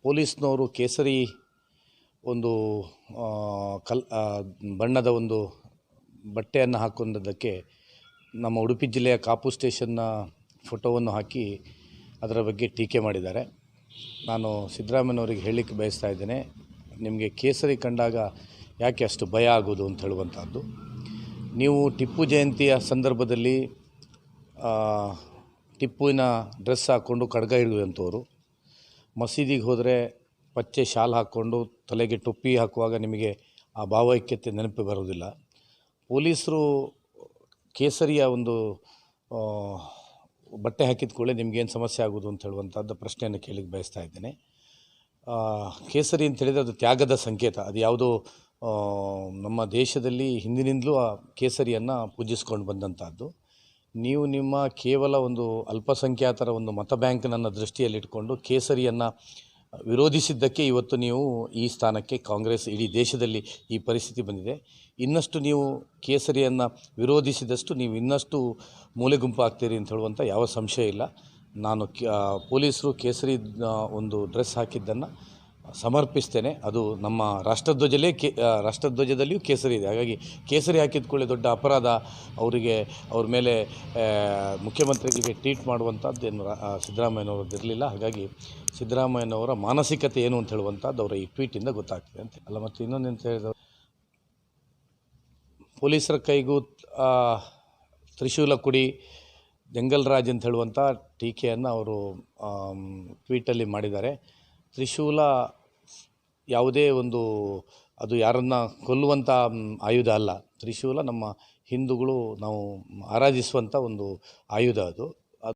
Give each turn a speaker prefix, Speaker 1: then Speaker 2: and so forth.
Speaker 1: ಪೊಲೀಸ್ನವರು ಕೇಸರಿ ಒಂದು ಬಣ್ಣದ ಒಂದು ಬಟ್ಟೆಯನ್ನು ಹಾಕೊಂಡಿದ್ದಕ್ಕೆ ನಮ್ಮ ಉಡುಪಿ ಜಿಲ್ಲೆಯ ಕಾಪು ಸ್ಟೇಷನ್ನ ಫೋಟೋವನ್ನು ಹಾಕಿ ಅದರ ಬಗ್ಗೆ ಟೀಕೆ ಮಾಡಿದ್ದಾರೆ. ನಾನು ಸಿದ್ದರಾಮಯ್ಯನವರಿಗೆ ಹೇಳಲಿಕ್ಕೆ ಬಯಸ್ತಾ ಇದ್ದೇನೆ, ನಿಮಗೆ ಕೇಸರಿ ಕಂಡಾಗ ಯಾಕೆ ಅಷ್ಟು ಭಯ ಆಗೋದು ಅಂತ ಹೇಳುವಂಥದ್ದು. ನೀವು ಟಿಪ್ಪು ಜಯಂತಿಯ ಸಂದರ್ಭದಲ್ಲಿ ಟಿಪ್ಪುವಿನ ಡ್ರೆಸ್ ಹಾಕ್ಕೊಂಡು ಖಡ್ಗ ಹಿಡಿಯುವಂಥವ್ರು, ಮಸೀದಿಗೆ ಹೋದರೆ ಪಚ್ಚೆ ಶಾಲ್ ಹಾಕ್ಕೊಂಡು ತಲೆಗೆ ಟೊಪ್ಪಿ ಹಾಕುವಾಗ ನಿಮಗೆ ಆ ಭಾವೈಕ್ಯತೆ ನೆನಪು ಬರೋದಿಲ್ಲ. ಪೊಲೀಸರು ಕೇಸರಿಯ ಒಂದು ಬಟ್ಟೆ ಹಾಕಿದ ಕೂಡಲೇ ನಿಮಗೇನು ಸಮಸ್ಯೆ ಆಗೋದು ಅಂತ ಹೇಳುವಂಥದ್ದು ಪ್ರಶ್ನೆಯನ್ನು ಕೇಳಲಿಕ್ಕೆ ಬಯಸ್ತಾ ಇದ್ದೇನೆ. ಕೇಸರಿ ಅಂತ ಹೇಳಿದರೆ ಅದು ತ್ಯಾಗದ ಸಂಕೇತ. ಅದು ಯಾವುದೋ ನಮ್ಮ ದೇಶದಲ್ಲಿ ಹಿಂದಿನಿಂದಲೂ ಆ ಕೇಸರಿಯನ್ನು ಪೂಜಿಸ್ಕೊಂಡು ಬಂದಂಥದ್ದು. ನೀವು ನಿಮ್ಮ ಕೇವಲ ಒಂದು ಅಲ್ಪಸಂಖ್ಯಾತರ ಒಂದು ಮತ ಬ್ಯಾಂಕ್ನನ್ನು ದೃಷ್ಟಿಯಲ್ಲಿಟ್ಕೊಂಡು ಕೇಸರಿಯನ್ನು ವಿರೋಧಿಸಿದ್ದಕ್ಕೆ ಇವತ್ತು ನೀವು ಈ ಸ್ಥಾನಕ್ಕೆ ಕಾಂಗ್ರೆಸ್ ಇಡೀ ದೇಶದಲ್ಲಿ ಈ ಪರಿಸ್ಥಿತಿ ಬಂದಿದೆ. ಇನ್ನಷ್ಟು ನೀವು ಕೇಸರಿಯನ್ನು ವಿರೋಧಿಸಿದಷ್ಟು ನೀವು ಇನ್ನಷ್ಟು ಮೂಲೆ ಗುಂಪು ಆಗ್ತೀರಿ ಅಂತ ಹೇಳುವಂಥ ಯಾವ ಸಂಶಯ ಇಲ್ಲ. ನಾನು ಪೊಲೀಸರು ಕೇಸರಿ ಒಂದು ಡ್ರೆಸ್ ಹಾಕಿದ್ದನ್ನು ಸಮರ್ಪಿಸ್ತೇನೆ. ಅದು ನಮ್ಮ ರಾಷ್ಟ್ರಧ್ವಜದಲ್ಲಿಯೂ ಕೇಸರಿ ಇದೆ. ಹಾಗಾಗಿ ಕೇಸರಿ ಹಾಕಿದ ಕೂಡಲೇ ದೊಡ್ಡ ಅಪರಾಧ ಅವರಿಗೆ ಅವ್ರ ಮೇಲೆ ಮುಖ್ಯಮಂತ್ರಿಗಳಿಗೆ ಟ್ವೀಟ್ ಮಾಡುವಂಥದ್ದೇನು ಸಿದ್ದರಾಮಯ್ಯನವ್ರದ್ದು ಇರಲಿಲ್ಲ. ಹಾಗಾಗಿ ಸಿದ್ದರಾಮಯ್ಯನವರ ಮಾನಸಿಕತೆ ಏನು ಅಂತ ಹೇಳುವಂಥದ್ದು ಅವರ ಈ ಟ್ವೀಟಿಂದ ಗೊತ್ತಾಗ್ತದೆ ಅಂತ. ಅಲ್ಲ, ಮತ್ತು ಇನ್ನೊಂದು ಅಂತ ಹೇಳಿದ್ರೆ ಪೊಲೀಸರ ಕೈಗೂ ತ್ರಿಶೂಲ ಕುಡಿ ಜಂಗಲ್ ರಾಜ್ ಅಂತ ಹೇಳುವಂಥ ಟೀಕೆಯನ್ನು ಅವರು ಟ್ವೀಟಲ್ಲಿ ಮಾಡಿದ್ದಾರೆ. ತ್ರಿಶೂಲ ಯಾವುದೇ ಒಂದು ಅದು ಯಾರನ್ನು ಕೊಲ್ಲುವಂಥ ಆಯುಧ ಅಲ್ಲ. ತ್ರಿಶೂಲ ನಮ್ಮ ಹಿಂದೂಗಳು ನಾವು ಆರಾಧಿಸುವಂಥ ಒಂದು ಆಯುಧ ಅದು.